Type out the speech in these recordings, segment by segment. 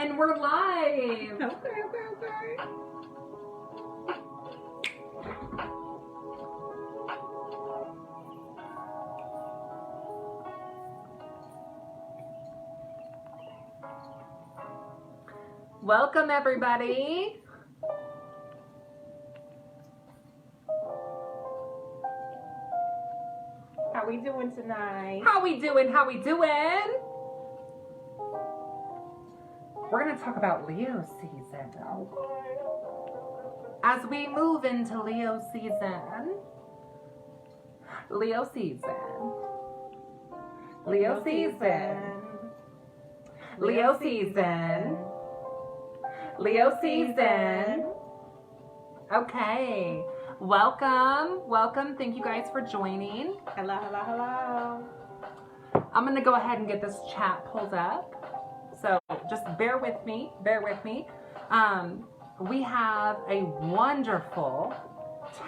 And we're live. Okay. Welcome, everybody. How we doing tonight? How we doing? How we doing? We're going to talk about Leo season. As we move into Leo season. Leo season. Leo season. Leo season. Leo season. Okay. Welcome. Thank you guys for joining. Hello. I'm going to go ahead and get this chat pulled up. So just bear with me. We have a wonderful,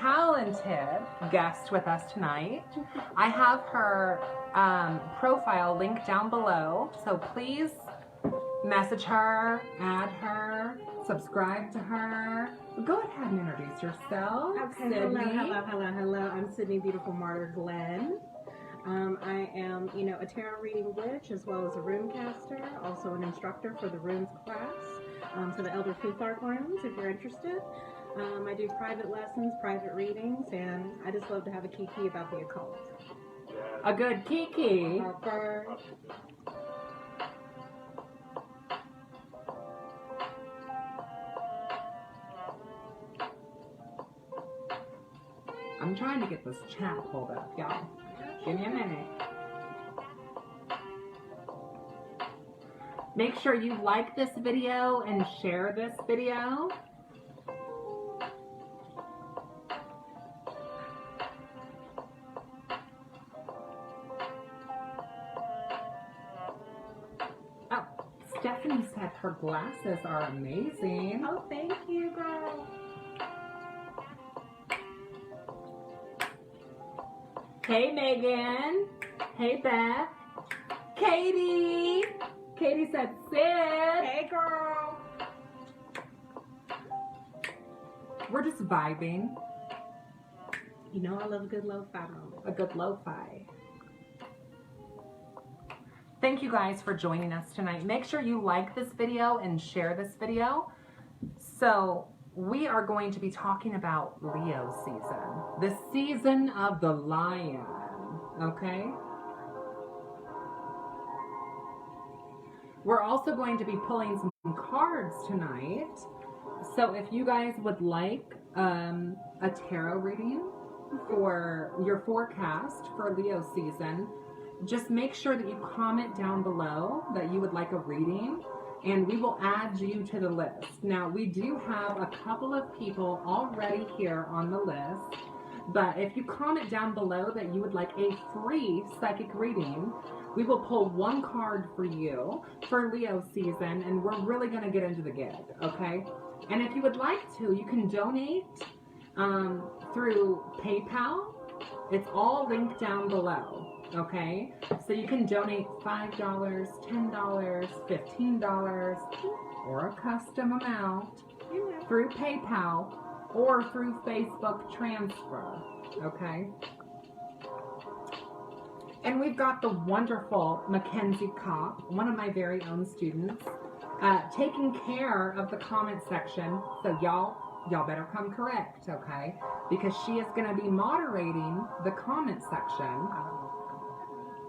talented guest with us tonight. I have her profile linked down below. So please message her, add her, subscribe to her. Go ahead and introduce yourself. Okay. Sydney. Hello. I'm Sydney Beautiful Martyr Glenn. I am, a tarot reading witch as well as a rune caster, also an instructor for the runes class, for the Elder Futhark runes if you're interested. I do private lessons, private readings, and I just love to have a kiki about the occult. A good kiki. Okay. I'm trying to get this chat pulled up, y'all. Give me a minute. Make sure you like this video and share this video. Oh, Stephanie said her glasses are amazing. Oh, thank you, girl. Hey, Megan. Hey, Beth. Katie. Katie said, Sid. Hey, girl. We're just vibing. You know I love a good lo-fi moment. A good lo-fi. Thank you guys for joining us tonight. Make sure you like this video and share this video. So we are going to be talking about Leo season. The season of the lion. Okay? We're also going to be pulling some cards tonight. So if you guys would like a tarot reading for your forecast for Leo season, just make sure that you comment down below that you would like a reading, and we will add you to the list. Now, we do have a couple of people already here on the list, but if you comment down below that you would like a free psychic reading, we will pull one card for you for Leo season, and we're really going to get into the gig, okay? And if you would like to, you can donate through PayPal. It's all linked down below, okay? So you can donate $5, $10, $15, or a custom amount through PayPal or through Facebook transfer, okay? And we've got the wonderful Mackenzie Kopp, one of my very own students, taking care of the comment section. So y'all better come correct, okay? Because she is going to be moderating the comment section,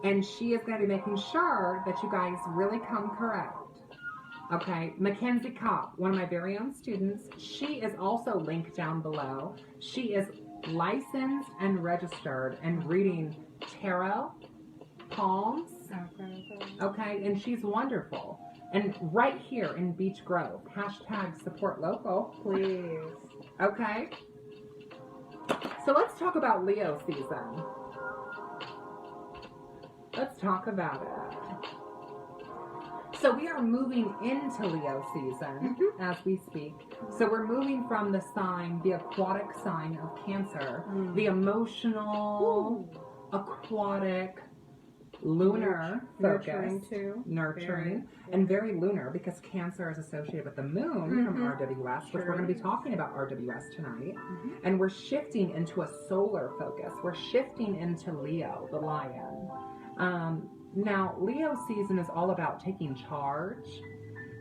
and she is going to be making sure that you guys really come correct. Okay, Mackenzie Kopp, one of my very own students. She is also linked down below. She is licensed and registered and reading tarot, palms, okay, and she's wonderful. And right here in Beech Grove, hashtag support local, Please. okay? So let's talk about Leo season. Let's talk about it. So we are moving into Leo season as we speak. So we're moving from the sign, the aquatic sign of Cancer, the emotional, aquatic, lunar focus, nurturing too. nurturing, Very, and very lunar because Cancer is associated with the moon from Mhm. RWS, which Sure we're going to be is. talking about RWS tonight. Mhm. And we're shifting into a solar focus. We're shifting into Leo, the lion. Now, Leo season is all about taking charge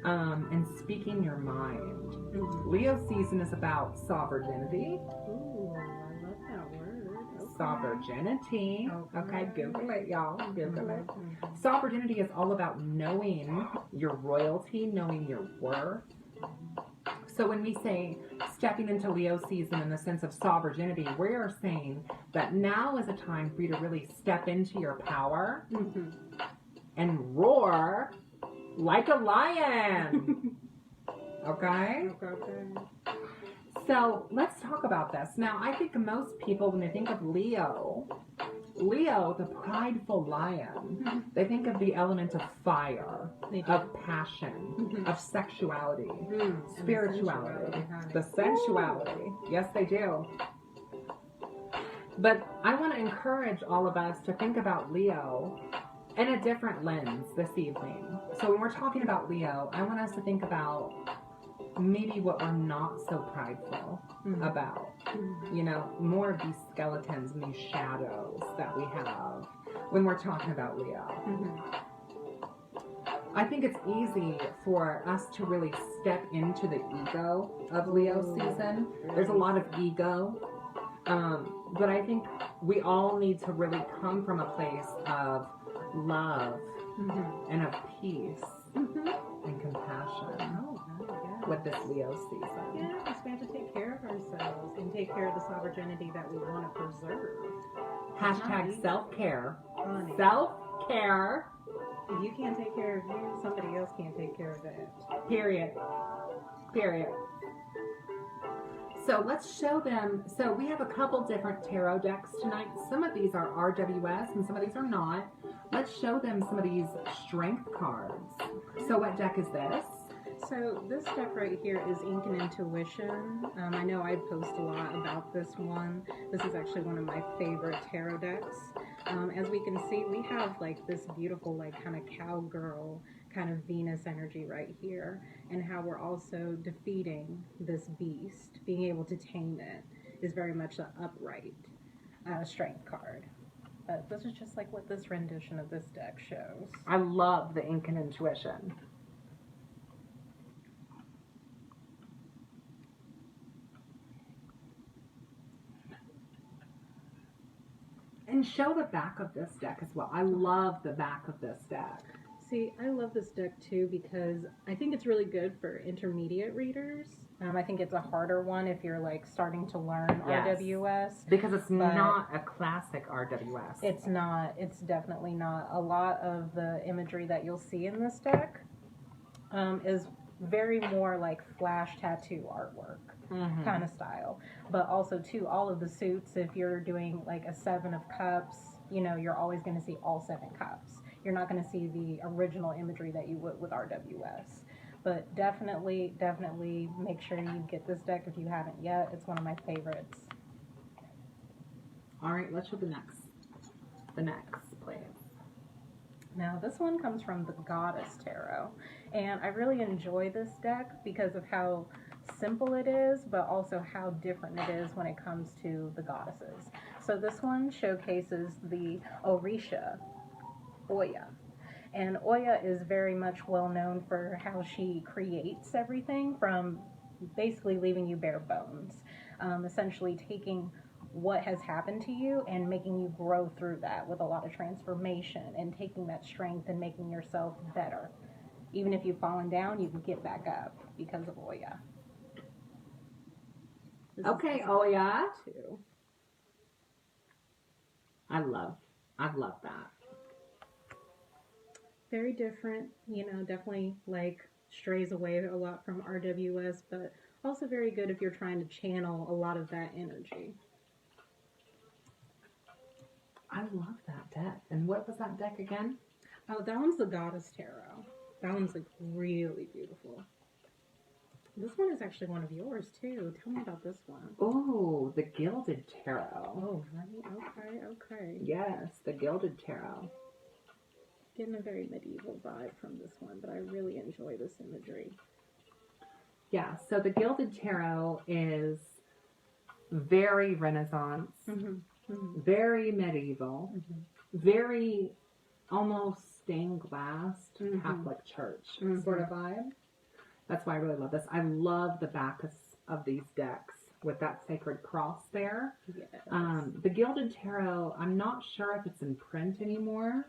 and speaking your mind. Mhm. Leo season is about sovereignty. Ooh, I love that word. Okay. Sovereignty. Okay, Google it, y'all. Google it. Mhm. Sovereignty is all about knowing your royalty, knowing your worth. So when we say stepping into Leo season in the sense of sovereignty, we are saying that now is a time for you to really step into your power Mhm. and roar like a lion. Okay? Okay. So let's talk about this. Now, I think most people, when they think of Leo, the prideful lion, they think of the element of fire, They do. of passion, Mhm. of sexuality, And the spirituality, behind the it. sensuality. Yes, they do. But I want to encourage all of us to think about Leo in a different lens this evening. So when we're talking about Leo, I want us to think about maybe what we're not so prideful Mhm. about. Mhm. You know, more of these skeletons and these shadows that we have when we're talking about Leo. Mhm. I think it's easy for us to really step into the ego of Leo season. There's a lot of ego. But I think we all need to really come from a place of love Mhm. and of peace Mhm. and compassion Oh, yeah. with this Leo season. Yes, we have to take care of ourselves and take care of the sovereignty that we want to preserve. Hashtag easy. self-care. Honey, Self-care. if you can't take care of you, somebody else can't take care of that. Period. Period. So let's show them. So we have a couple different tarot decks tonight. Some of these are RWS and some of these are not. Let's show them some of these strength cards. So what deck is this? So this deck right here is Ink and Intuition. I know I post a lot about this one. This is actually one of my favorite tarot decks. As we can see, we have like this beautiful like kind of cowgirl kind of Venus energy right here, and how we're also defeating this beast. Being able to tame it is very much an upright strength card. But this is just like what this rendition of this deck shows. I love the Ink and Intuition. And show the back of this deck as well. I love the back of this deck. See, I love this deck too because I think it's really good for intermediate readers. I think it's a harder one if you're like starting to learn Yes. RWS. Because it's But- not a classic RWS. It's not. It's definitely not. A lot of the imagery that you'll see in this deck is very more like flash tattoo artwork Mhm. kind of style. But also too, all of the suits, if you're doing like a 7 of Cups, you know, you're always going to see all 7 cups. You're not going to see the original imagery that you would with RWS. But definitely make sure you get this deck if you haven't yet. It's one of my favorites. All right, let's show the next. The next, please. Now, this one comes from the Goddess Tarot, and I really enjoy this deck because of how simple it is, but also how different it is when it comes to the goddesses. So this one showcases the Orisha, Oya. And Oya is very much well known for how she creates everything from basically leaving you bare bones, essentially taking what has happened to you and making you grow through that with a lot of transformation and taking that strength and making yourself better. Even if you've fallen down, you can get back up because of Oya. This is Okay, Oya. too. I love that. Very different, you know, definitely like strays away a lot from RWS, but also very good if you're trying to channel a lot of that energy. I love that deck. And what was that deck again? Oh, that one's the Goddess Tarot. That one's like really beautiful. This one is actually one of yours too. Tell me about this one. Oh, the Gilded Tarot. Oh, right. Okay. Yes, the Gilded Tarot. Getting a very medieval vibe from this one, but I really enjoy this imagery. Yeah, so the Gilded Tarot is very Renaissance, very medieval, very almost stained glass Catholic Church sort of vibe. That's why I really love this. I love the back of these decks with that sacred cross there. Yes. The Gilded Tarot, I'm not sure if it's in print anymore.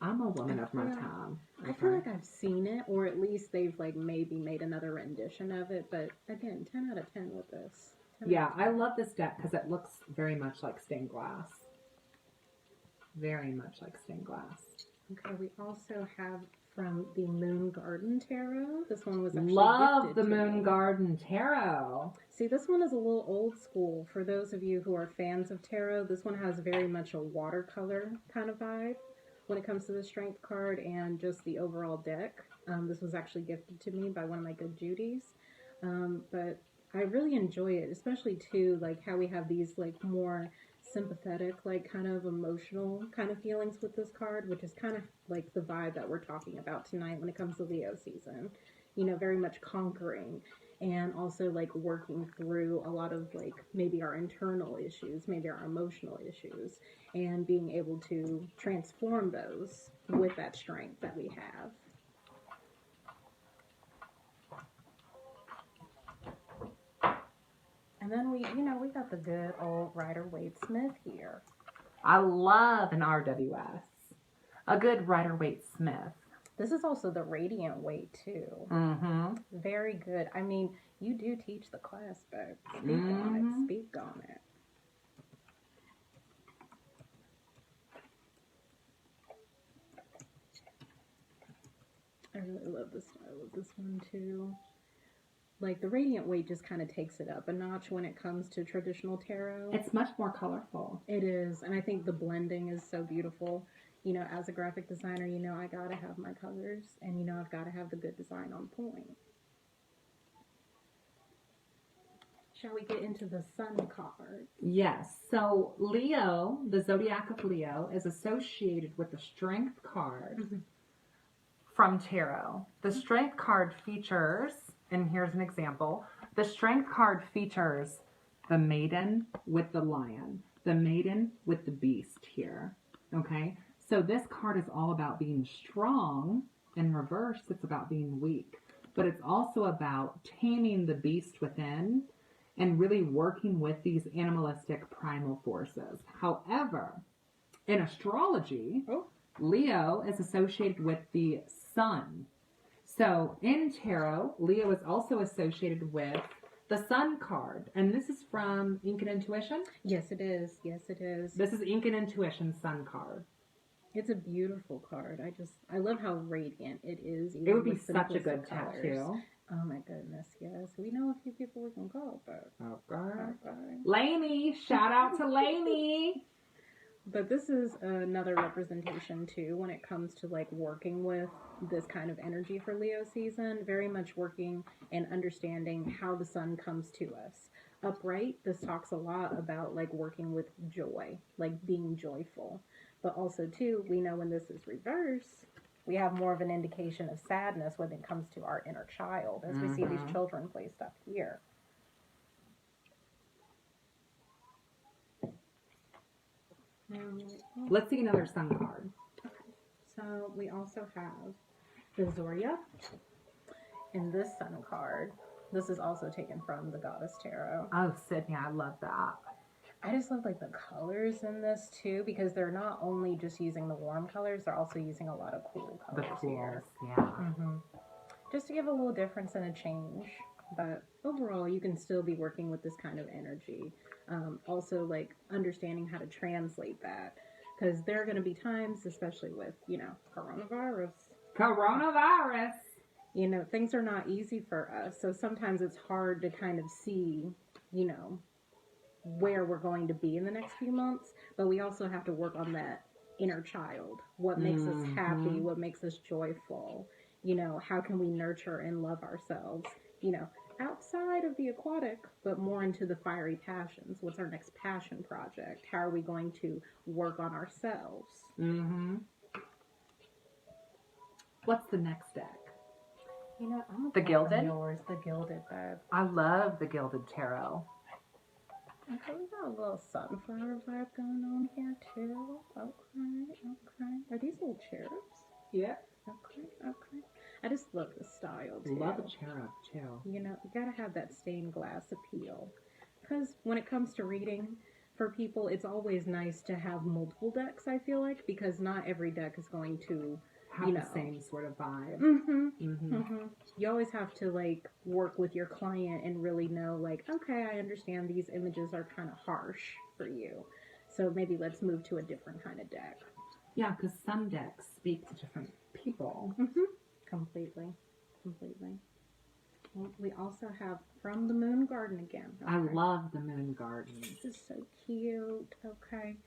I'm a woman of my time. I feel like I've seen it, or at least they've like maybe made another rendition of it. But again, 10 out of 10 with this. Yeah, I love this deck because it looks very much like stained glass. Very much like stained glass. Okay, we also have from the Moon Garden Tarot. This one was actually Love the gifted to Moon me. Garden Tarot. See, this one is a little old school. For those of you who are fans of tarot, this one has very much a watercolor kind of vibe when it comes to the strength card and just the overall deck. This was actually gifted to me by one of my good Judys. But I really enjoy it, especially too, like how we have these like more sympathetic, like kind of emotional kind of feelings with this card, which is kind of like the vibe that we're talking about tonight when it comes to Leo season. You know, very much conquering and also like working through a lot of like maybe our internal issues, maybe our emotional issues, and being able to transform those with that strength that we have. And then we got the good old Rider-Waite-Smith here. I love an RWS. A good Rider-Waite-Smith. This is also the Radiant Weight too. Very good. I mean, you do teach the class, babe. Speak on it. Speak on it. I really love the style of this one too. Like the Radiant Weight just kind of takes it up a notch when it comes to traditional tarot. It's much more colorful. It is, and I think the blending is so beautiful. You know, as a graphic designer, you know I gotta have my colors, and you know I've gotta have the good design on point. Shall we get into the Sun card? Yes. So Leo, the zodiac of Leo, is associated with the Strength card from tarot. The Strength card features, and here's an example, the Strength card features the maiden with the lion, the maiden with the beast here, okay? So this card is all about being strong. In reverse, it's about being weak. But it's also about taming the beast within and really working with these animalistic primal forces. However, in astrology, Leo is associated with the sun. So in tarot, Leo is also associated with the Sun card. And this is from Ink and Intuition? Yes, it is. Yes, it is. This is Ink and Intuition Sun card. It's a beautiful card. I love how radiant it is. It would be such a good tattoo. Oh my goodness, yes. We know a few people we can call, but okay. Lainey, shout out to Lainey. But this is another representation too when it comes to like working with this kind of energy for Leo season. Very much working and understanding how the sun comes to us. Upright, this talks a lot about like working with joy, like being joyful. But also too, we know when this is reverse, we have more of an indication of sadness when it comes to our inner child, as we see these children placed up here. Let's see another Sun card. Okay. So we also have the Zoria in this Sun card. This is also taken from the Goddess Tarot. Oh, Sydney, I love that. I just love like the colors in this too, because they're not only just using the warm colors, they're also using a lot of cool colors here. Yeah. Just to give a little difference and a change. But overall, you can still be working with this kind of energy. Also, like understanding how to translate that, because there are going to be times, especially with coronavirus. You know, things are not easy for us, so sometimes it's hard to kind of see, where we're going to be in the next few months, but we also have to work on that inner child. What makes us happy? What makes us joyful? How can we nurture and love ourselves? Outside of the aquatic, but more into the fiery passions. What's our next passion project? How are we going to work on ourselves? What's the next deck? You know, I'm The Gilded? yours, the Gilded bed. I love the Gilded Tarot. Okay, we got a little sunflower vibe going on here too. Okay. Are these little cherubs? Yeah. Okay. I just love the style too. Love a cherub too. You know, you gotta have that stained glass appeal. Because when it comes to reading, for people, it's always nice to have multiple decks, I feel like, because not every deck is going to Have you the know. same sort of vibe. You always have to, like, work with your client and really know, like, okay, I understand these images are kind of harsh for you. So maybe let's move to a different kind of deck. Yeah, because some decks speak to different people. Completely. Well, we also have From the Moon Garden again. I love the Moon Garden. This is so cute. Okay.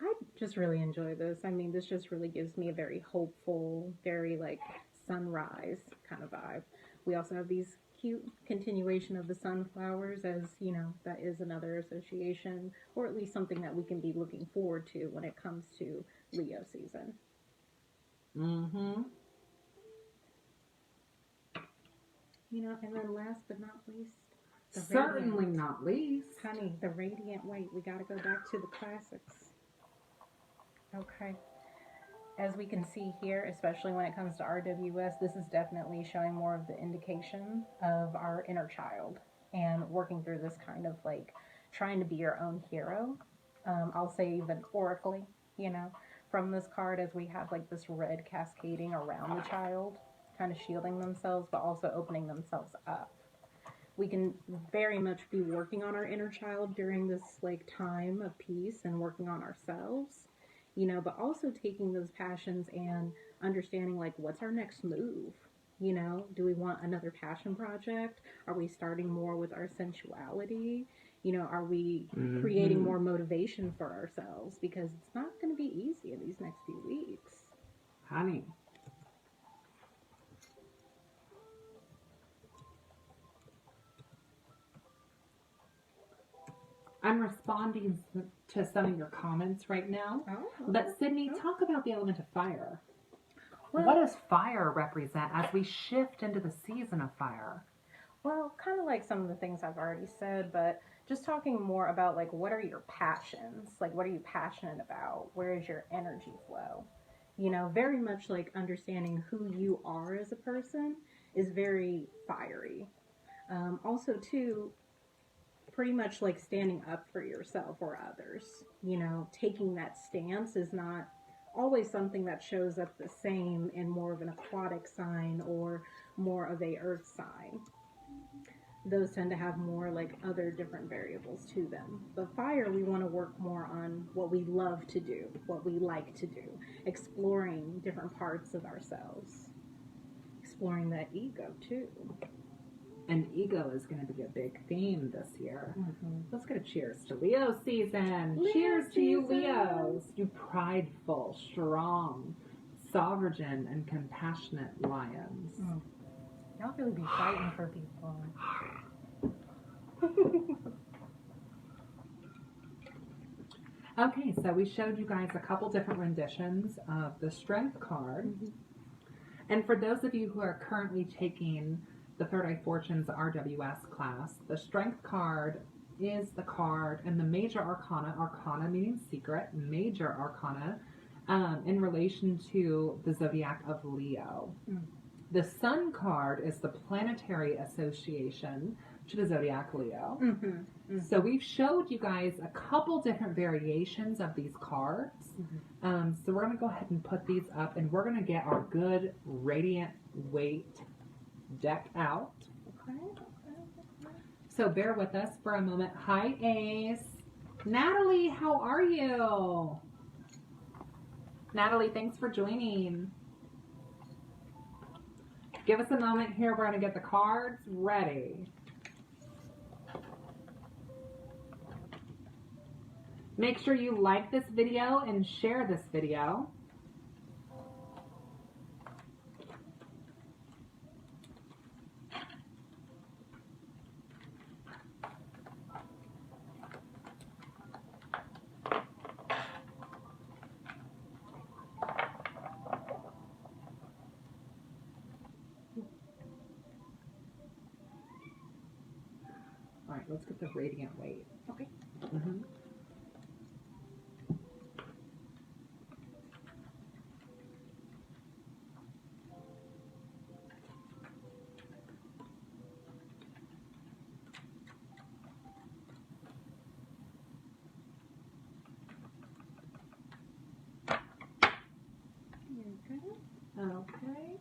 I just really enjoy this. I mean, this just really gives me a very hopeful, very like sunrise kind of vibe. We also have these cute continuation of the sunflowers, as you know, that is another association, or at least something that we can be looking forward to when it comes to Leo season. You know, and then last but not least, Certainly not least. honey, the Radiant White. We got to go back to the classics. Okay. As we can see here, especially when it comes to RWS, this is definitely showing more of the indication of our inner child and working through this kind of like trying to be your own hero. I'll say even oracly, you know, from this card, as we have like this red cascading around the child, kind of shielding themselves, but also opening themselves up. We can very much be working on our inner child during this like time of peace and working on ourselves, you know, but also taking those passions and understanding like what's our next move. You know, do we want another passion project? Are we starting more with our sensuality? You know, are we creating more motivation for ourselves? Because it's not going to be easy in these next few weeks. Honey. I'm responding to some of your comments right now. Oh, But Sydney, talk about the element of fire. well, What does fire represent as we shift into the season of fire? Well, kind of like some of the things I've already said, but just talking more about like what are your passions? Like what are you passionate about? Where is your energy flow? You know, very much like understanding who you are as a person is very fiery. Also, too, pretty much like standing up for yourself or others. You know, taking that stance is not always something that shows up the same in more of an aquatic sign or more of a earth sign. Those tend to have more like other different variables to them. But fire, we want to work more on what we love to do, what we like to do, exploring different parts of ourselves, exploring that ego too. And ego is going to be a big theme this year. Let's get a cheers to Leo season. Cheers to you, Leos. You prideful, strong, sovereign, and compassionate lions. Y'all really be fighting for people. Okay, so we showed you guys a couple different renditions of the Strength card. And for those of you who are currently taking the Third Eye Fortunes RWS class, the Strength card is the card, and the Major Arcana, Arcana meaning secret, Major Arcana, in relation to the zodiac of Leo. The Sun card is the planetary association to the zodiac Leo. So we've showed you guys a couple different variations of these cards. So we're going to go ahead and put these up, and we're going to get our good Radiant Weight deck out. So bear with us for a moment. Hi, Ace. Natalie, how are you? Natalie, thanks for joining. Give us a moment here. We're going to get the cards ready. Make sure you like this video and share this video. All right, let's get the radiant weight. Okay. Mm-hmm. Okay.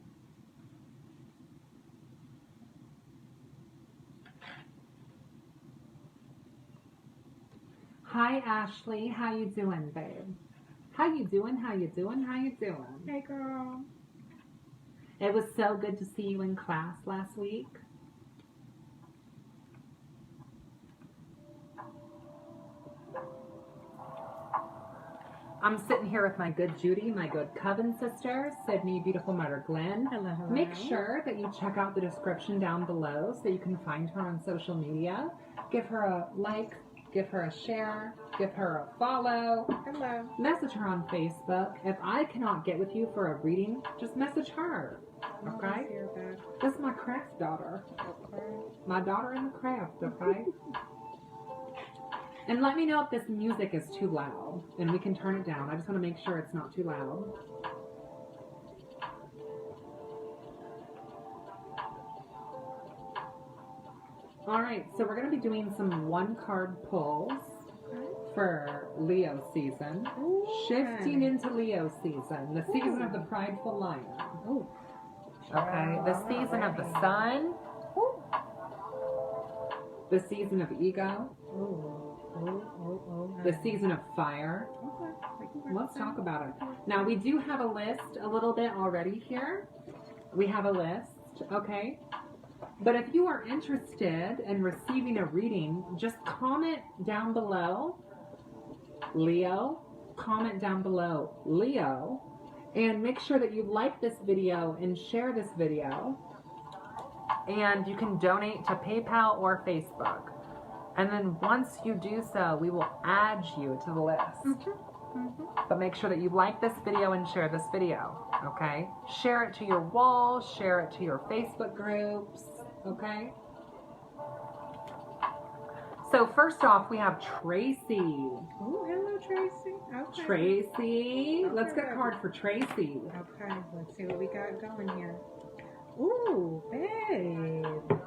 Hi, Ashley. How you doing, babe? How you doing? How you doing? How you doing? Hey, girl. It was so good to see you in class last week. I'm sitting here with my good Judy, my good Coven sister, Sydney, beautiful mother Glenn. Hello, hello. Make sure that you check out the description down below so you can find her on social media. Give her a like, give her a share, give her a follow. Hello. Message her on Facebook. If I cannot get with you for a reading, just message her. Okay? This is my craft daughter. Okay. My daughter in the craft, okay? And let me know if this music is too loud, and we can turn it down. I just want to make sure it's not too loud. All right, so we're going to be doing some one-card pulls for Leo season. Shifting into Leo season, the season of the prideful lion. Ooh. Okay, the season of the sun. The season of ego. The season of fire. Let's talk about it. Now, we do have a list a little bit already here. We have a list, okay? But if you are interested in receiving a reading, just comment down below, Leo. Comment down below, Leo. And make sure that you like this video and share this video. And you can donate to PayPal or Facebook. And then once you do so, we will add you to the list. But make sure that you like this video and share this video, okay? Share it to your wall, share it to your Facebook groups, okay? So first off, we have Tracy. Oh, hello, Tracy. Okay. Tracy. Okay. Let's get a card for Tracy. Okay, let's see what we got going here. Ooh, babe.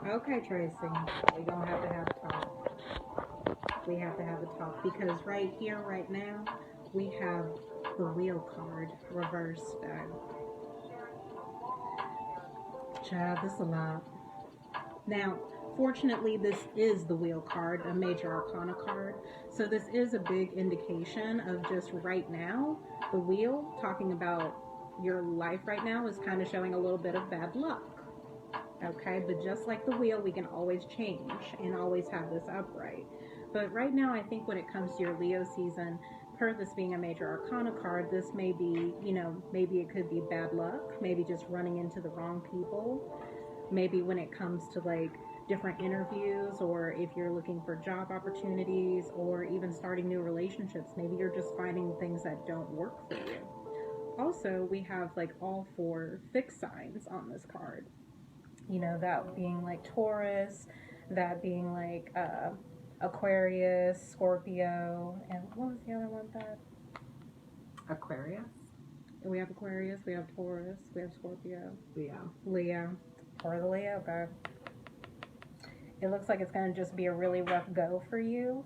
Okay, Tracy. We're going to have a talk. We have to have a talk because right here, right now, we have the wheel card reversed. Child, this is a lot. Now, fortunately, this is the wheel card, a major arcana card. So this is a big indication of just right now, the wheel, talking about your life right now, is kind of showing a little bit of bad luck. Okay, but just like the wheel, we can always change and always have this upright. But right now, I think when it comes to your Leo season, per this being a major arcana card, this may be, you know, maybe it could be bad luck, maybe just running into the wrong people. Maybe when it comes to like different interviews, or if you're looking for job opportunities, or even starting new relationships, maybe you're just finding things that don't work for you. Also, we have like all 4 fixed signs on this card. You know, that being like Taurus, that being like Aquarius, Scorpio, and what was the other one that? Aquarius. We have Aquarius, we have Taurus, we have Scorpio. Leo. Or the Leo, okay. It looks like it's going to just be a really rough go for you.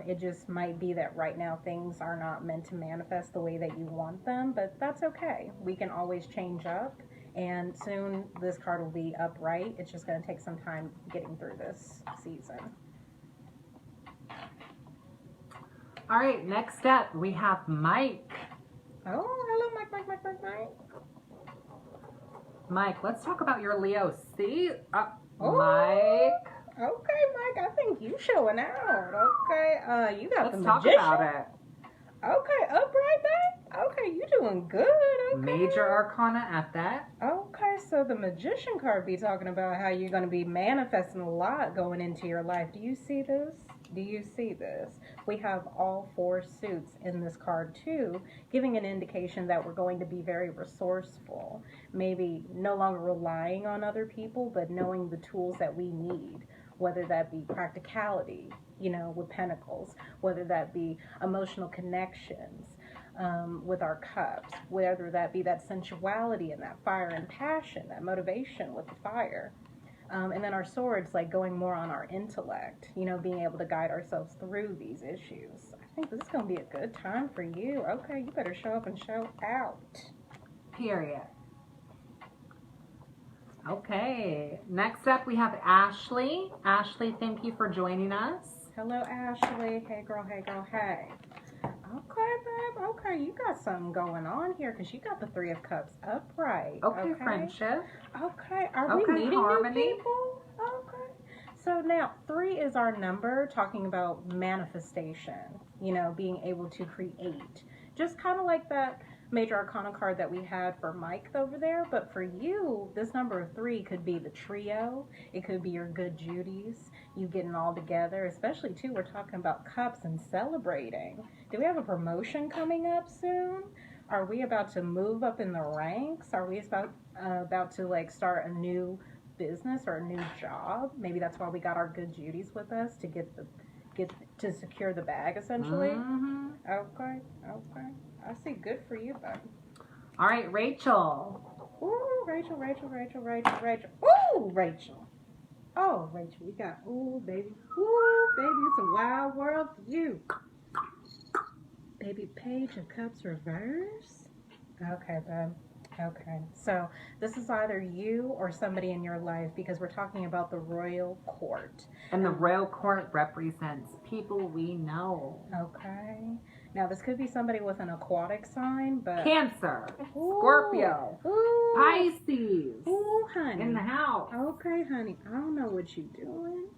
It just might be that right now things are not meant to manifest the way that you want them, but that's okay. We can always change up, and soon this card will be upright. It's just going to take some time getting through this season. All right, next up we have Mike. Oh, hello, Mike. Mike, let's talk about your Leo. See? Oh. Mike. Okay, Mike, I think you showing out. Okay, you got Let's the talk magician. about it. Okay, upright, babe. Okay, you doing good. Okay. Major arcana at that. Okay, so the magician card be talking about how you're going to be manifesting a lot going into your life. Do you see this? Do you see this? We have all 4 suits in this card too, giving an indication that we're going to be very resourceful. Maybe no longer relying on other people, but knowing the tools that we need. whether that be practicality, with pentacles, whether that be emotional connections, with our cups, whether that be that sensuality and that fire and passion, that motivation with the fire. And then our swords, like going more on our intellect, being able to guide ourselves through these issues. I think this is going to be a good time for you. Okay, you better show up and show out. Period. Okay, next up we have Ashley. Ashley, thank you for joining us. Hello, Ashley. Hey, girl, hey, girl, hey. Okay, babe. Okay, you got something going on here because you got the Three of Cups upright. Okay, friendship. Okay, are we meeting harmony? New people? Okay. So now, 3 is our number, talking about manifestation, being able to create. Just kind of like that Major Arcana card that we had for Mike over there. But for you, this number of 3 could be the trio. It could be your good Judies, you getting all together. Especially, too, we're talking about cups and celebrating. Do we have a promotion coming up soon? Are we about to move up in the ranks? Are we about to like start a new business or a new job? Maybe that's why we got our good Judies with us to get to secure the bag, essentially. Mm-hmm. Okay. I see. Good for you, bud. All right, Rachel. Ooh, Rachel. Ooh, Rachel. Oh, Rachel, we got, ooh, baby, it's a wild world for you. Baby, Page of Cups reverse. Okay, bud. Okay, so this is either you or somebody in your life because we're talking about the royal court. And the royal court represents people we know. Okay. Now, this could be somebody with an aquatic sign, but... Cancer, Ooh. Scorpio, Ooh. Pisces. Ooh, honey. In the house. Okay, honey. I don't know what you're doing.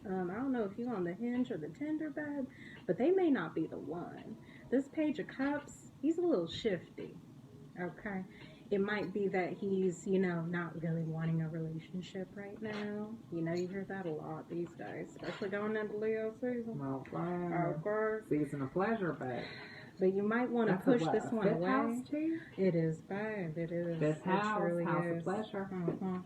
I don't know if you're on the Hinge or the Tinder, babe, but they may not be the one. This Page of Cups, he's a little shifty. Okay. It might be that he's, not really wanting a relationship right now. You hear that a lot these days, especially going into Leo season. Well, Okay. season of pleasure, but you might want to push this one fifth away. House too? It is, babe. It is. Fifth house, really house is. of pleasure. Mm-hmm.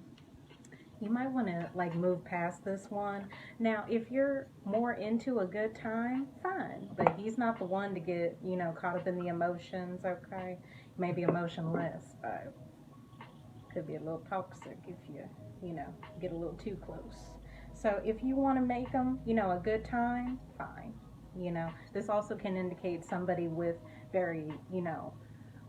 You might want to move past this one. Now, if you're more into a good time, fine. But he's not the one to get, caught up in the emotions, okay? Maybe emotionless, but could be a little toxic if you, get a little too close. So if you want to make them, a good time, fine. This also can indicate somebody with very,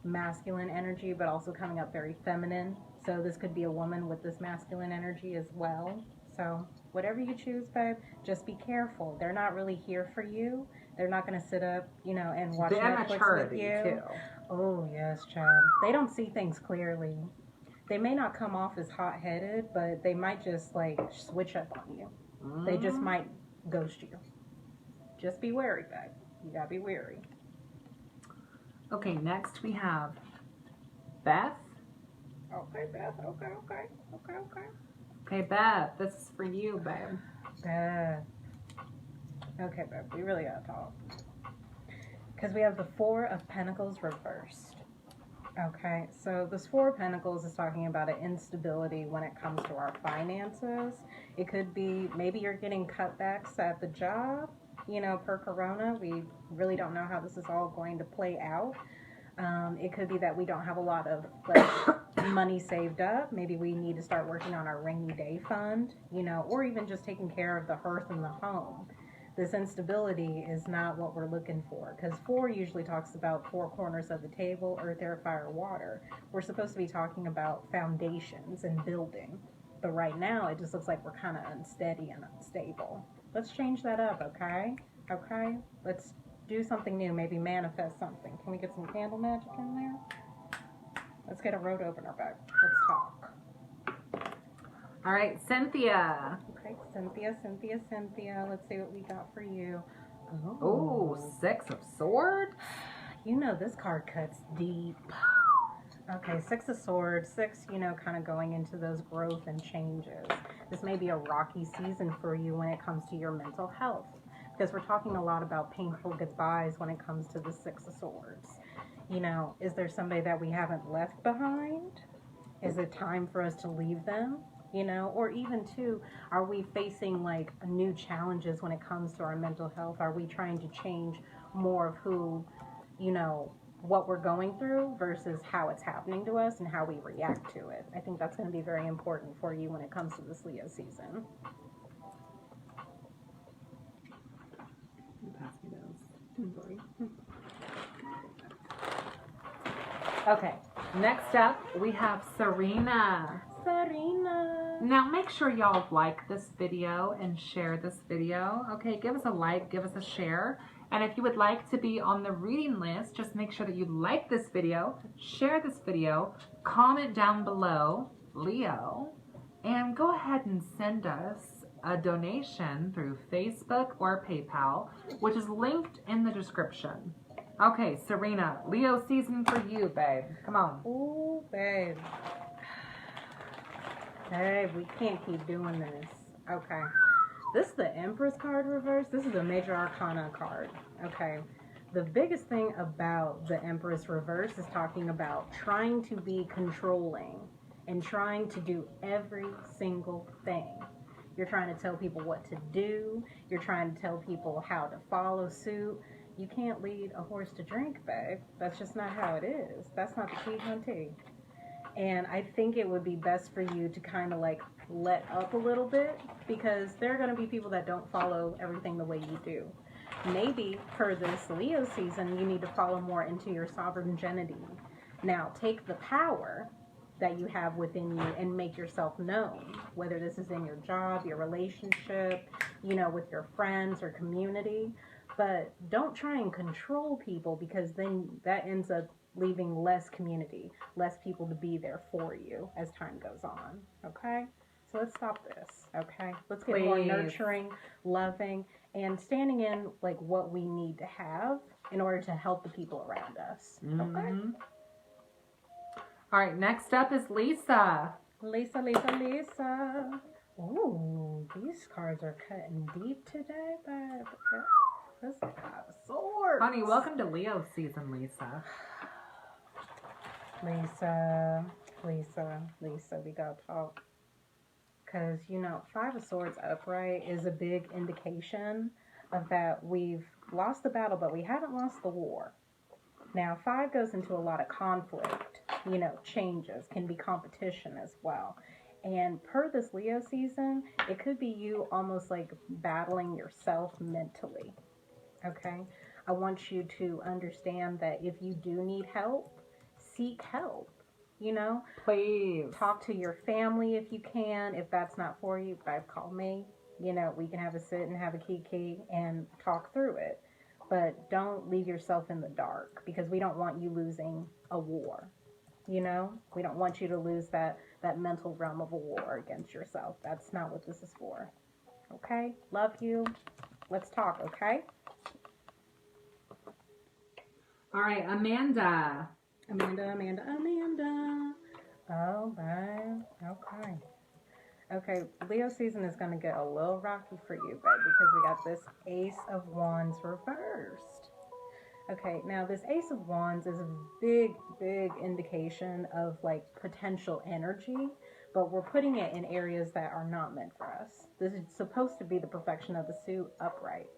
masculine energy, but also coming up very feminine. So this could be a woman with this masculine energy as well. So whatever you choose, babe, just be careful. They're not really here for you. They're not going to sit up, and watch Netflix with you. Too. Oh, yes, child. They don't see things clearly. They may not come off as hot-headed, but they might just, switch up on you. Mm-hmm. They just might ghost you. Just be wary, babe. You got to be wary. Okay, next we have Beth. Okay, Beth. Okay. Okay, Beth, this is for you, babe. Beth. Okay, Beth, we really gotta talk. Because we have the Four of Pentacles reversed. Okay, so this Four of Pentacles is talking about an instability when it comes to our finances. It could be maybe you're getting cutbacks at the job, per Corona. We really don't know how this is all going to play out. It could be that we don't have a lot of money saved up. Maybe we need to start working on our rainy day fund, or even just taking care of the hearth and the home. This instability is not what we're looking for, because 4 usually talks about 4 corners of the table, earth, air, fire, water. We're supposed to be talking about foundations and building. But right now, it just looks like we're kind of unsteady and unstable. Let's change that up, okay? Okay? Let's do something new, maybe manifest something. Can we get some candle magic in there? Let's get a road opener back. Let's talk. All right, Cynthia. Okay, Cynthia. Let's see what we got for you. Oh, 6 of Swords. This card cuts deep. Okay, 6 of Swords. 6, kind of going into those growth and changes. This may be a rocky season for you when it comes to your mental health, because we're talking a lot about painful goodbyes when it comes to the 6 of Swords. Is there somebody that we haven't left behind? Is it time for us to leave them? you know, or even too, are we facing like new challenges when it comes to our mental health? Are we trying to change more of who, you know, what we're going through versus how it's happening to us and how we react to it? I think that's going to be very important for you when it comes to this Leo season. Pass me those. Sorry. Okay, next up we have Serena. Serena. Now make sure y'all like this video and share this video. Okay, give us a like, give us a share. And if you would like to be on the reading list, just make sure that you like this video, share this video, comment down below, Leo, and go ahead and send us a donation through Facebook or PayPal, which is linked in the description. Okay, Serena, Leo season for you, babe. Come on. Ooh, babe. Hey, we can't keep doing this. Okay. This is the Empress card reverse. This is a Major Arcana card. Okay. The biggest thing about the Empress reverse is talking about trying to be controlling and trying to do every single thing. You're trying to tell people what to do. You're trying to tell people how to follow suit. You can't lead a horse to drink, babe. That's just not how it is. That's not the key, hunty. And I think it would be best for you to kind of like let up a little bit, because there are going to be people that don't follow everything the way you do. Maybe for this Leo season, you need to follow more into your sovereignty. Now, take the power that you have within you and make yourself known, whether this is in your job, your relationship, you know, with your friends or community. But don't try and control people, because then that ends up leaving less community, less people to be there for you as time goes on. Okay? So let's stop this. Okay? Let's get more nurturing, loving, and standing in like what we need to have in order to help the people around us. Okay? All right, next up is Lisa. Lisa, Lisa, Lisa. Ooh, these cards are cutting deep today, babe. Let's have swords. Honey, welcome to Leo season, Lisa. Lisa, we gotta talk. Because, you know, Five of Swords upright is a big indication of that we've lost the battle, but we haven't lost the war. Now, Five goes into a lot of conflict, you know, changes, can be competition as well. And per this Leo season, it could be you almost like battling yourself mentally, okay? I want you to understand that if you do need help, seek help, you know? Please. Talk to your family if you can. If that's not for you, call me. You know, we can have a sit and have a kiki and talk through it. But don't leave yourself in the dark, because we don't want you losing a war. You know, we don't want you to lose that mental realm of a war against yourself. That's not what this is for. Okay? Love you. Let's talk, okay? All right, Amanda. Amanda. Oh, babe. Okay. Okay, Leo season is going to get a little rocky for you, babe, because we got this Ace of Wands reversed. Okay, now this Ace of Wands is a big indication of like potential energy, but we're putting it in areas that are not meant for us. This is supposed to be the perfection of the suit upright.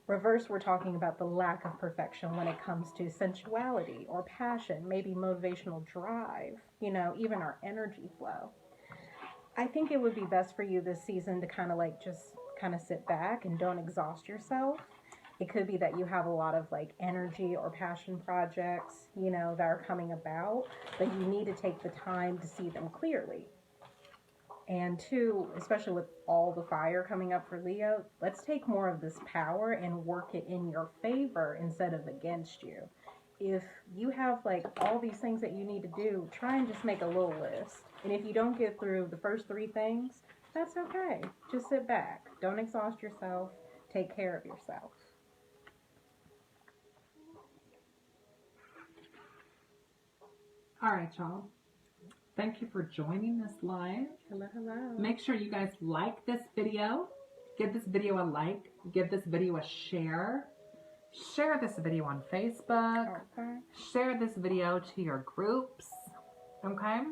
Reverse, we're talking about the lack of perfection when it comes to sensuality or passion, maybe motivational drive, you know, even our energy flow. I think it would be best for you this season to kind of like just kind of sit back and don't exhaust yourself. It could be that you have a lot of like energy or passion projects, you know, that are coming about, but you need to take the time to see them clearly. And two, especially with all the fire coming up for Leo, let's take more of this power and work it in your favor instead of against you. If you have like all these things that you need to do, try and just make a little list. And if you don't get through the first 3 things, that's okay. Just sit back. Don't exhaust yourself. Take care of yourself. All right, y'all. Thank you for joining this live. Hello. Make sure you guys like this video. Give this video a like. Give this video a share. Share this video on Facebook. Okay. Share this video to your groups. Okay?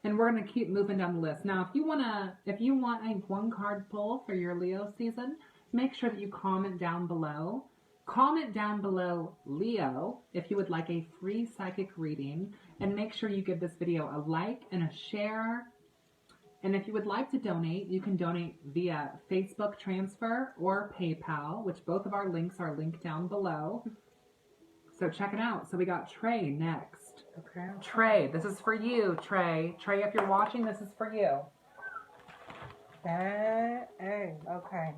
And we're going to keep moving down the list. Now, if you want a one card pull for your Leo season, make sure that you comment down below. Comment down below Leo if you would like a free psychic reading, and make sure you give this video a like and a share. And if you would like to donate, you can donate via Facebook transfer or PayPal, which both of our links are linked down below. So check it out. So we got Trey next. Okay. Trey, this is for you, Trey. Trey, if you're watching, this is for you. Okay. Okay.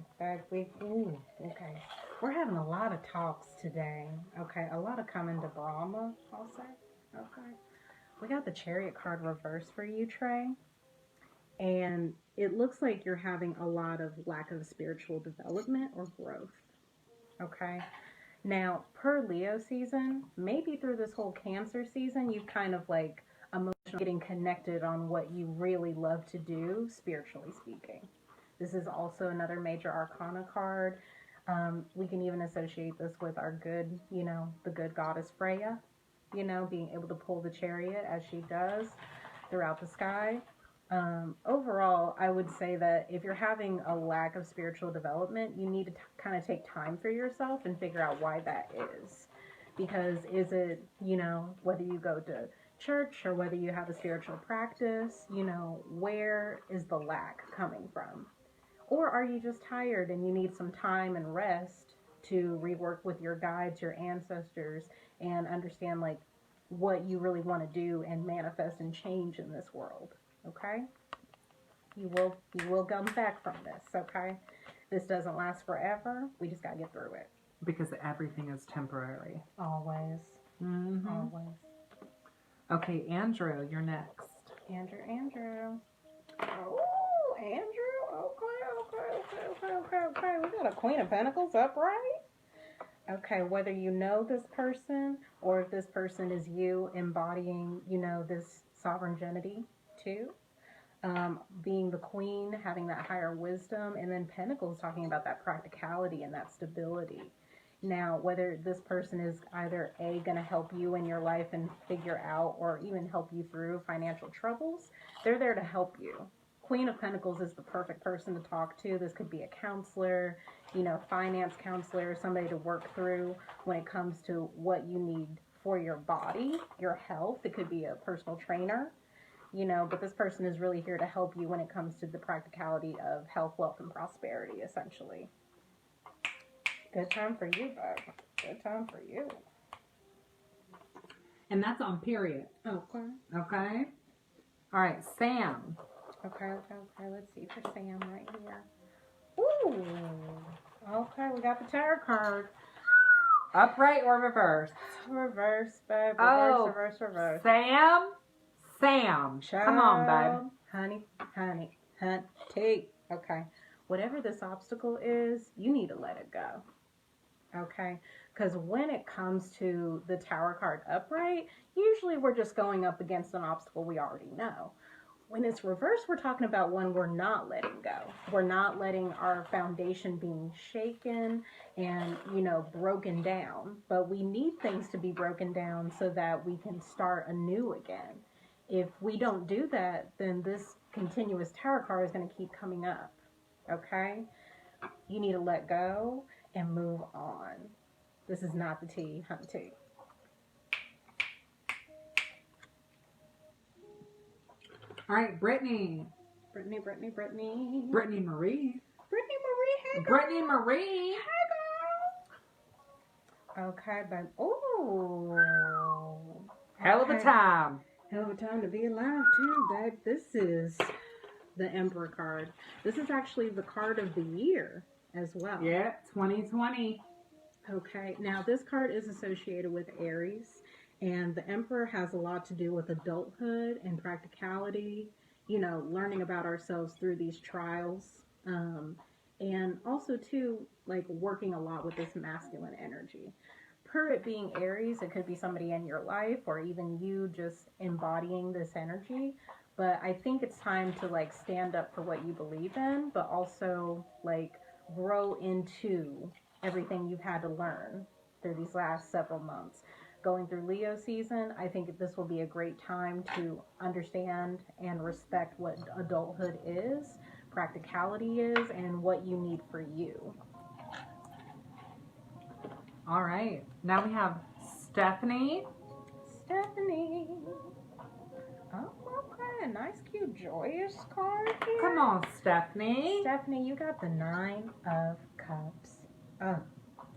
We're having a lot of talks today. Okay, a lot of coming to Brahma, I'll say. Okay. We got the Chariot card reversed for you, Trey. And it looks like you're having a lot of lack of spiritual development or growth. Okay. Now, per Leo season, maybe through this whole Cancer season, you've kind of like emotionally getting connected on what you really love to do, spiritually speaking. This is also another major arcana card. We can even associate this with our good, the good goddess Freya, being able to pull the chariot as she does throughout the sky. Overall, I would say that if you're having a lack of spiritual development, you need to kind of take time for yourself and figure out why that is. Because is it, whether you go to church or whether you have a spiritual practice, where is the lack coming from? Or are you just tired and you need some time and rest to rework with your guides, your ancestors, and understand like what you really want to do and manifest and change in this world? Okay? You will come back from this, okay? This doesn't last forever. We just gotta get through it. Because everything is temporary. Always. Mm-hmm. Always. Okay, Andrew, you're next. Andrew. Oh, Andrew. Okay. We got a Queen of Pentacles upright. Okay, whether you know this person or if this person is you embodying, this sovereignty too. Being the queen, having that higher wisdom, and then Pentacles talking about that practicality and that stability. Now, whether this person is either A, going to help you in your life and figure out or even help you through financial troubles, they're there to help you. Queen of Pentacles is the perfect person to talk to. This could be a counselor, finance counselor, somebody to work through when it comes to what you need for your body, your health. It could be a personal trainer, but this person is really here to help you when it comes to the practicality of health, wealth, and prosperity, essentially. Good time for you, bud. Good time for you. And that's on period. Okay. Okay? All right, Sam. Okay. Let's see for Sam right here. Ooh. Okay, we got the tarot card. Upright or reverse? Reverse, babe. Reverse. Sam. Child. Come on, babe. Honey. Okay. Whatever this obstacle is, you need to let it go. Okay? Because when it comes to the Tower card upright, usually we're just going up against an obstacle we already know. When it's reversed, we're talking about one we're not letting go. We're not letting our foundation being shaken and, broken down. But we need things to be broken down so that we can start anew again. If we don't do that, then this continuous tarot card is going to keep coming up. Okay? You need to let go and move on. This is not the tea, hunty. All right, Brittany. Brittany Marie. Brittany Marie. Hey, girl. Brittany Marie. Hey, girl. Okay, but ooh. Hell of a time. Hell of a time to be alive, too, babe. This is the Emperor card. This is actually the card of the year as well. Yeah, 2020. Okay, now this card is associated with Aries, and the Emperor has a lot to do with adulthood and practicality, learning about ourselves through these trials, and also, too, like working a lot with this masculine energy. Per it being Aries, it could be somebody in your life or even you just embodying this energy. But I think it's time to like stand up for what you believe in, but also like grow into everything you've had to learn through these last several months. going through Leo season, I think this will be a great time to understand and respect what adulthood is, practicality is, and what you need for you. All right. Now we have Stephanie. Stephanie. Oh, okay. A nice, cute, joyous card here. Come on, Stephanie. Stephanie, you got the 9 of Cups. Oh,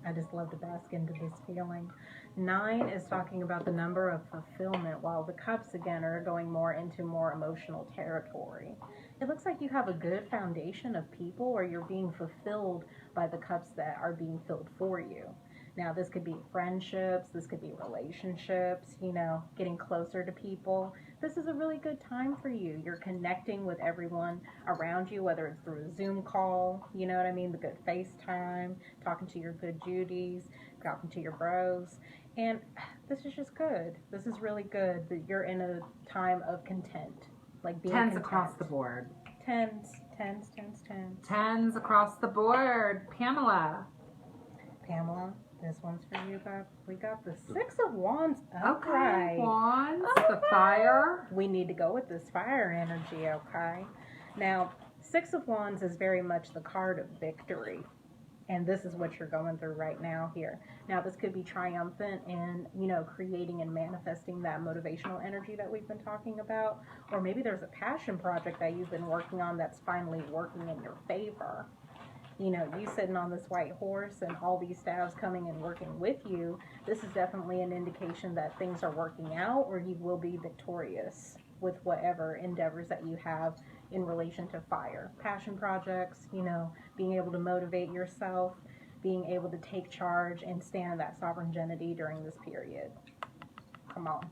I just love to bask into this feeling. 9 is talking about the number of fulfillment, while the Cups, again, are going more into more emotional territory. It looks like you have a good foundation of people, or you're being fulfilled by the cups that are being filled for you. Now, this could be friendships, this could be relationships, getting closer to people. This is a really good time for you. You're connecting with everyone around you, whether it's through a Zoom call, you know what I mean, the good FaceTime, talking to your good Judies, talking to your bros. And this is just good. This is really good that you're in a time of content. Like being Tens content. across the board. Tens. Tens across the board. Pamela, this one's for you, Bob. We got the 6 of Wands okay, upright. Wands, the fire. We need to go with this fire energy, okay? Now, 6 of Wands is very much the card of victory. And this is what you're going through right now here. Now, this could be triumphant in, creating and manifesting that motivational energy that we've been talking about. Or maybe there's a passion project that you've been working on that's finally working in your favor. You sitting on this white horse and all these staffs coming and working with you, this is definitely an indication that things are working out, or you will be victorious with whatever endeavors that you have in relation to fire. Passion projects, being able to motivate yourself, being able to take charge and stand that sovereignty during this period. Come on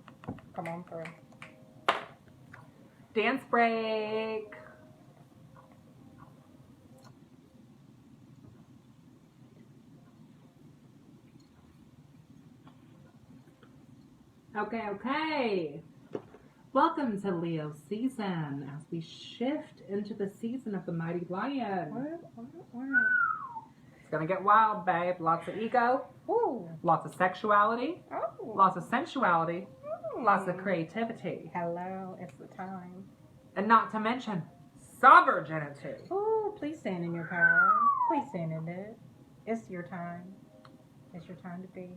through. Dance break. Okay. Welcome to Leo season as we shift into the season of the Mighty Lion. It's going to get wild, babe. Lots of ego. Ooh. Lots of sexuality. Oh. Lots of sensuality. Ooh. Lots of creativity. Hello, it's the time. And not to mention sovereignty. Oh, please stand in your power. Please stand in it. It's your time. It's your time to be.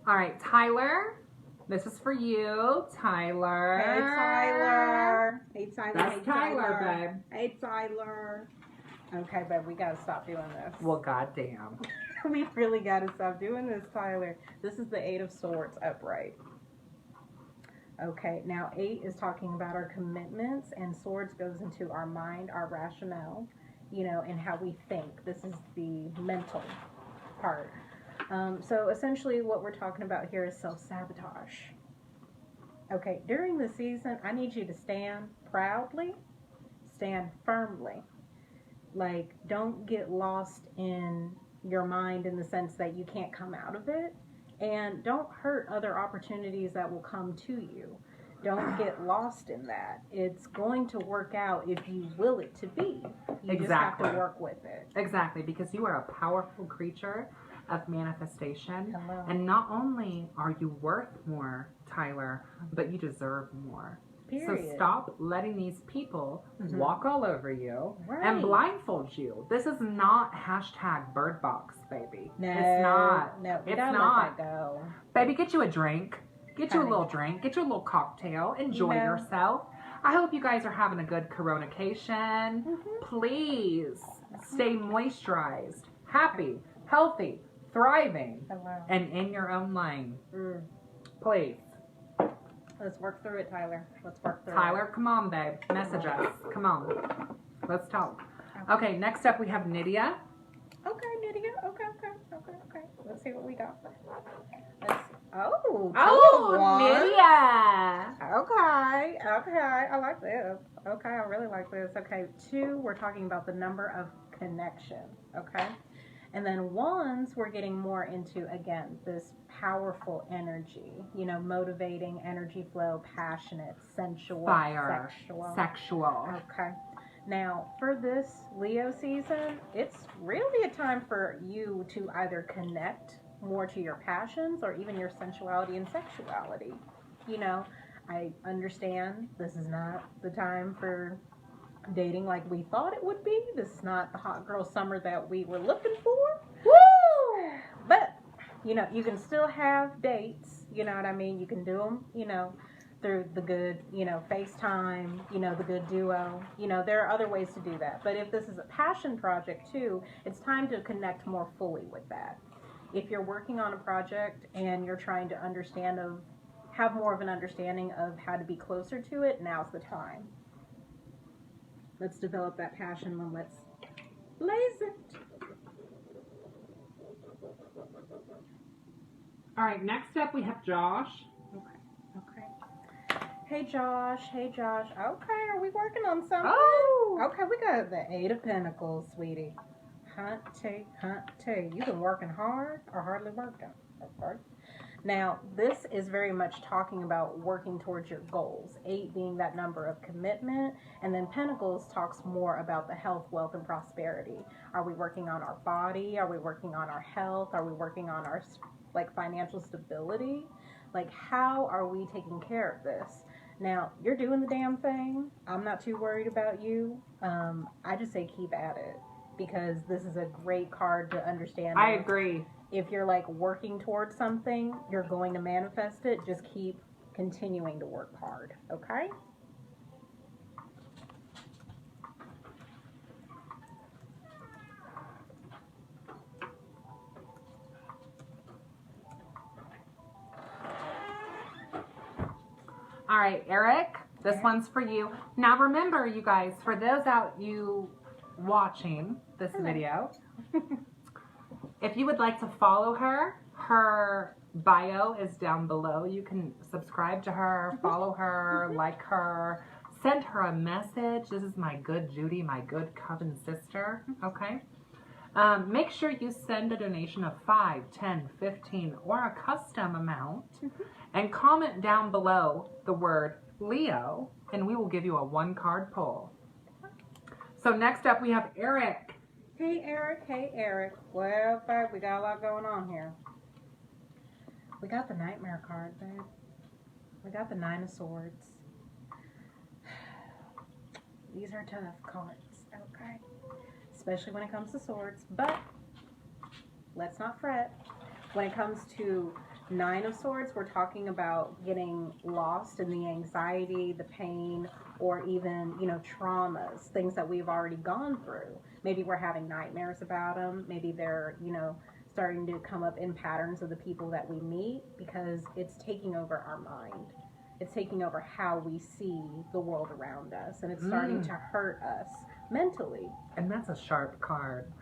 All right, Tyler. This is for you, Tyler. Hey, Tyler. Hey, Tyler. That's hey, Tyler, babe. Hey, Tyler. Okay, babe, we gotta stop doing this. Well, goddamn. We really gotta stop doing this, Tyler. This is the 8 of Swords upright. Okay, now 8 is talking about our commitments, and Swords goes into our mind, our rationale, and how we think. This is the mental part. So essentially what we're talking about here is self-sabotage. Okay, during the season, I need you to stand proudly, stand firmly. Like, don't get lost in your mind in the sense that you can't come out of it. And don't hurt other opportunities that will come to you. Don't get lost in that. It's going to work out if you will it to be. You just have to work with it. Exactly, because you are a powerful creature of manifestation. Hello. And not only are you worth more, Tyler, but you deserve more. Period. So stop letting these people walk all over you and blindfold you. This is not hashtag bird box, baby. No, it's not. No, we it's gotta not. let that go. Baby, get you a drink. Get you a little drink. Get you a little cocktail. Enjoy yourself. I hope you guys are having a good Corona-cation. Please stay moisturized, happy, healthy, thriving, and in your own lane. Please. Let's work through it, Tyler. Let's work through it. Tyler, come on, babe. Message us. Come on. Let's talk. Okay, next up we have Nydia. Okay, Nydia. Okay. Let's see what we got. Oh, Nydia. Okay. I like this. Okay, I really like this. Okay, 2, we're talking about the number of connection. Okay. And then 1s, we're getting more into, again, this powerful energy, motivating, energy flow, passionate, sensual, fire, sexual. Okay. Now, for this Leo season, it's really a time for you to either connect more to your passions or even your sensuality and sexuality. You know, I understand this is not the time for dating like we thought it would be. This is not the hot girl summer that we were looking for. Woo! But, you know, you can still have dates, you know what I mean? You can do them, you know, through the good, you know, FaceTime, you know, the good duo. You know, there are other ways to do that. But if this is a passion project too, it's time to connect more fully with that. If you're working on a project and you're trying to have more of an understanding of how to be closer to it, now's the time. Let's develop that passion and let's blaze it. All right, next up we have Josh. Okay. Hey Josh. Okay, are we working on something? Oh! Okay, we got the Eight of Pentacles, sweetie. Hunty. You been working hard or hardly working? Okay. Now, this is very much talking about working towards your goals. 8 being that number of commitment, and then Pentacles talks more about the health, wealth, and prosperity. Are we working on our body? Are we working on our health? Are we working on our financial stability? Like, how are we taking care of this? Now, you're doing the damn thing. I'm not too worried about you. I just say keep at it, because this is a great card to understand. I agree. If you're like working towards something, you're going to manifest it. Just keep continuing to work hard, okay? All right, Eric, this one's for you. Now remember, you guys, for those out you watching this video, if you would like to follow her, her bio is down below. You can subscribe to her, follow her, like her, send her a message. This is my good Judy, my good coven sister, okay? Make sure you send a donation of 5, 10, 15, or a custom amount, and comment down below the word Leo, and we will give you a 1-card pull. So next up we have Eric. Hey Eric. Well, babe, we got a lot going on here. We got the Nightmare card, babe. We got the 9 of Swords. These are tough cards, okay? Especially when it comes to swords, but let's not fret. When it comes to 9 of Swords, we're talking about getting lost in the anxiety, the pain, or even, you know, traumas, things that we've already gone through. Maybe we're having nightmares about them. Maybe they're, you know, starting to come up in patterns of the people that we meet, because it's taking over our mind. It's taking over how we see the world around us, and it's starting to hurt us mentally. And that's a sharp card.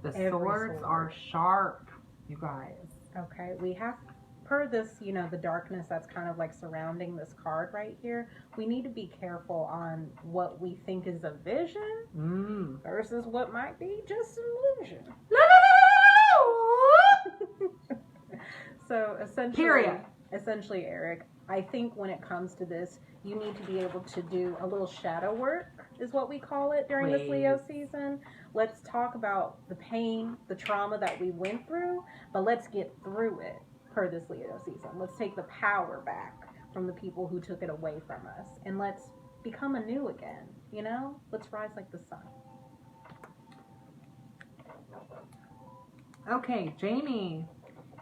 The Every swords sword. are sharp, you guys. Okay, we have, per this, you know, the darkness that's kind of like surrounding this card right here, we need to be careful on what we think is a vision versus what might be just an illusion. So essentially, Eric, I think when it comes to this, you need to be able to do a little shadow work, is what we call it during this Leo season. Let's talk about the pain, the trauma that we went through, but let's get through it per this Leo season. Let's take the power back from the people who took it away from us, and let's become anew again, you know? Let's rise like the sun. Okay, Jamie.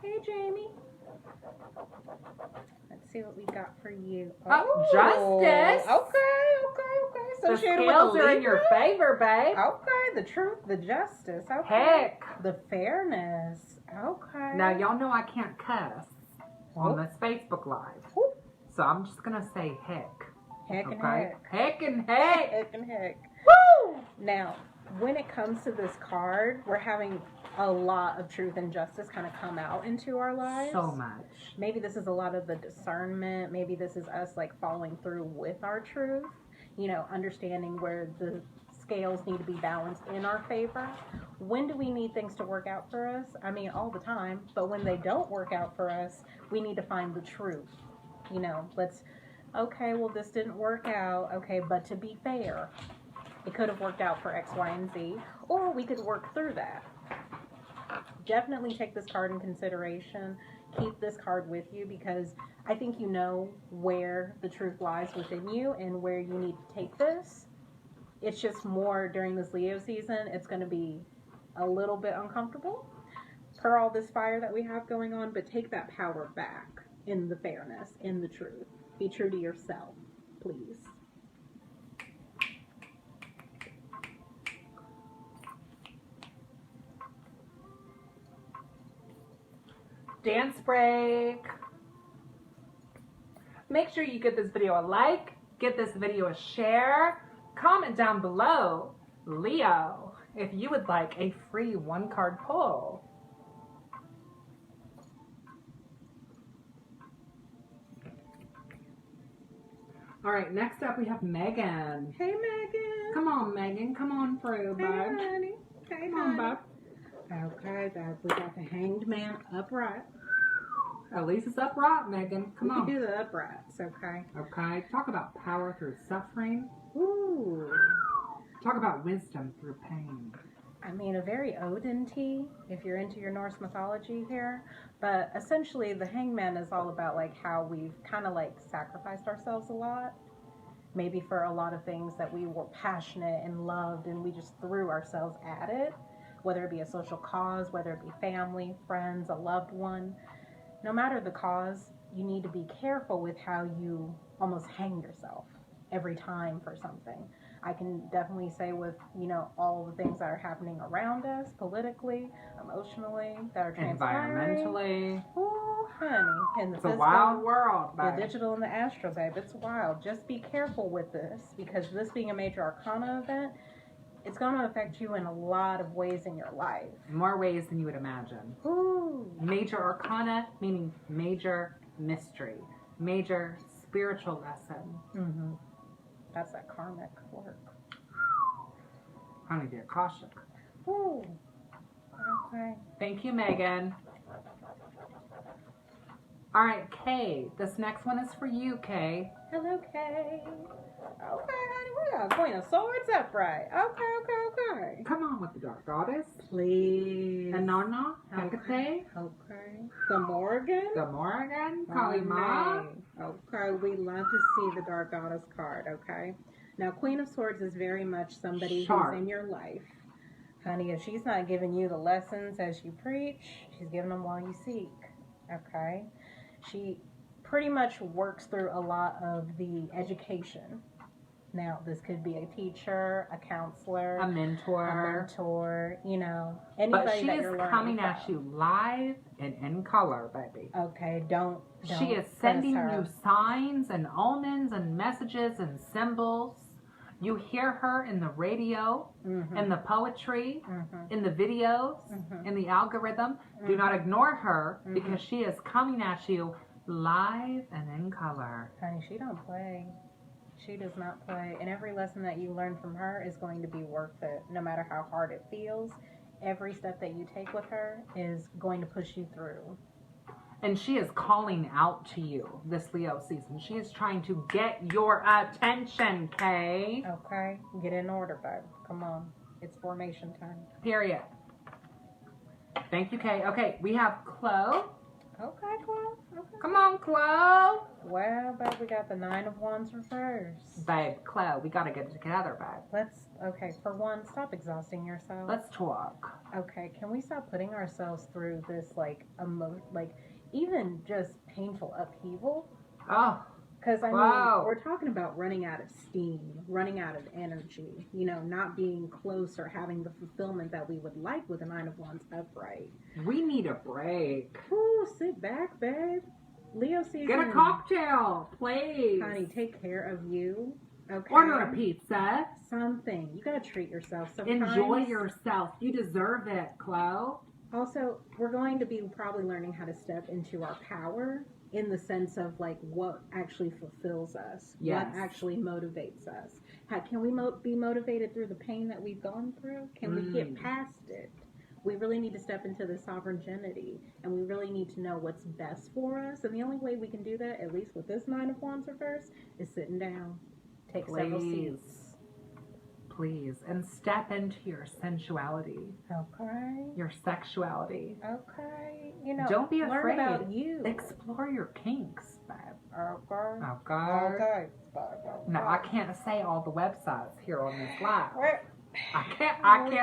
Hey, Jamie. Let's see what we got for you. Oh, Justice. Okay. The scales are in your favor, babe. Okay, the truth, the justice. Okay. Heck. The fairness. Okay. Now, y'all know I can't cuss on this Facebook Live. So I'm just going to say heck. Heck and okay? heck. Heck and heck. Heck and heck. Woo! Now, when it comes to this card, we're having a lot of truth and justice kind of come out into our lives. So much. Maybe this is a lot of the discernment. Maybe this is us like following through with our truth. You know, understanding where the scales need to be balanced in our favor. When do we need things to work out for us? I mean, all the time. But when they don't work out for us, we need to find the truth. You know, okay, well, this didn't work out. Okay, but to be fair, it could have worked out for X, Y, and Z. Or we could work through that. definitely take this card in consideration. Keep this card with you because I think you know where the truth lies within you and where you need to take this. It's just more during this Leo season, it's going to be a little bit uncomfortable per all this fire that we have going on, but take that power back in the fairness, in the truth. Be true to yourself, please. Dance break. Make sure you give this video a like, give this video a share, comment down below, Leo, if you would like a free 1-card pull. All right, next up we have Megan. Hey, Megan. Come on, Megan. Come on through, Hey, bud. honey. Hey, Come on, bud. Okay, babe. We got the Hanged Man upright. At least it's upright, Megan. Come We on. can do the uprights, okay? Okay, talk about power through suffering. Ooh. Talk about wisdom through pain. I mean, a very Odin tea, if you're into your Norse mythology here. But essentially, the Hangman is all about, like, how we've kind of, like, sacrificed ourselves a lot. Maybe for a lot of things that we were passionate and loved, and we just threw ourselves at it. Whether it be a social cause, whether it be family, friends, a loved one. No matter the cause, you need to be careful with how you almost hang yourself every time for something. I can definitely say with, you know, all the things that are happening around us, politically, emotionally, that are transpiring. Environmentally. Ooh, honey. And the It's a physical, wild world, the babe. digital and the astral, babe. It's wild. Just be careful with this because this being a major arcana event, it's going to affect you in a lot of ways in your life. More ways than you would imagine. Ooh. Major arcana, meaning major mystery. Major spiritual lesson. Mm-hmm. That's that karmic work. Honey, the Akashic. Ooh. Okay. Thank you, Megan. All right, Kay. This next one is for you, Kay. Hello, Kay. Okay, honey, we got Queen of Swords upright. Okay. Come on with the Dark Goddess. Please. Anana, Hecate, Okay. The Morgan. the Morrigan, Kalima. Okay, we love to see the Dark Goddess card, okay? Now, Queen of Swords is very much somebody Sharp. who's in your life. Honey, if she's not giving you the lessons as you preach, she's giving them while you seek, okay? She pretty much works through a lot of the education. Now, this could be a teacher, a counselor, A mentor. you know, But anybody she that is you're learning coming from. at you live and in color, baby. Okay, don't She is press sending her. you signs and omens and messages and symbols. You hear her in the radio, Mhm. in the poetry, Mhm. in the videos, Mhm. in the algorithm. Do not ignore her Mhm. because she is coming at you live and in color. Honey, she don't play. She does not play. And every lesson that you learn from her is going to be worth it, no matter how hard it feels. Every step that you take with her is going to push you through. And she is calling out to you this Leo season. She is trying to get your attention, Kay. Okay? Get in order, babe. Come on. It's formation time. Period. Thank you, Kay. Okay, we have Chloe. Okay, Chloe. Okay. Come on, Chloe. Well, babe, we got the 9 of Wands reversed. Babe, Chloe, we gotta get it together, babe. Okay, for one, stop exhausting yourself. Let's talk. Okay, can we stop putting ourselves through this, even just painful upheaval? Oh, Because, I Wow. mean, we're talking about running out of steam, running out of energy, you know, not being close or having the fulfillment that we would like with a 9 of Wands upright. we need a break. Ooh, sit back, babe. Leo season. Get a cocktail, please. Honey, take care of you. Okay. Order a pizza. Something. You gotta treat yourself. Sometimes. Enjoy yourself. You deserve it, Chloe. Also, we're going to be probably learning how to step into our power in the sense of like what actually fulfills us, Yes. what actually motivates us. How can we be motivated through the pain that we've gone through? Can we get past it? We really need to step into the sovereignty, and we really need to know what's best for us. And the only way we can do that, at least with this 9 of Wands reverse, is sitting down. Take several Please. seats. please, and step into your sensuality, Okay. your sexuality. Okay. You know, Don't be learn afraid. about you. Explore your kinks, babe. Okay. Okay. Okay. No, I can't say all the websites here on this live. Well, I can't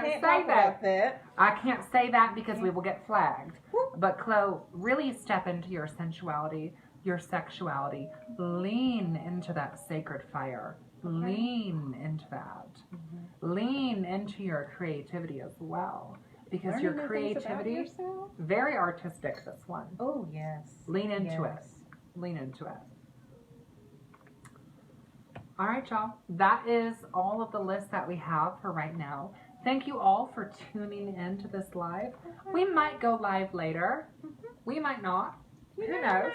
we say talk that. about that. I can't say that because we will get flagged. But Chloe, really step into your sensuality, your sexuality. Lean into that sacred fire. Lean into that. Lean into your creativity as well. Because Learning your new things creativity, about yourself? very artistic, this one. Oh, yes. Lean into it. Yes. Lean into it. All right, y'all. That is all of the list that we have for right now. Thank you all for tuning in to this live. We might go live later. We might not. Who knows?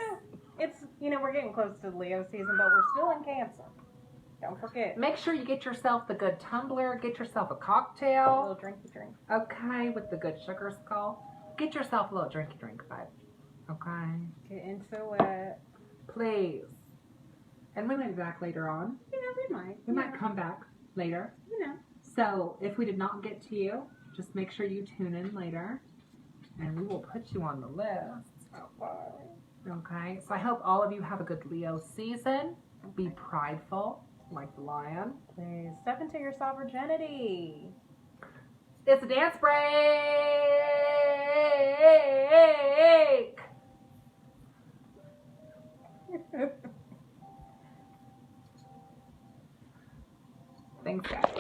It's, you know, we're getting close to the Leo season, but we're still in Cancer. Don't forget. Make sure you get yourself the good tumbler. Get yourself a A cocktail. little drinky drink. Okay, with the good sugar skull. Get yourself a little drinky drink, babe. Okay. Get into it. Please. And we might be back later on. You know, we might. We might come back later. You know. So if we did not get to you, just make sure you tune in later. And we will put you on the list. Okay. So I hope all of you have a good Leo season. Be prideful, like the lion. Please step into your sovereignty. It's a dance break! Thanks, guys.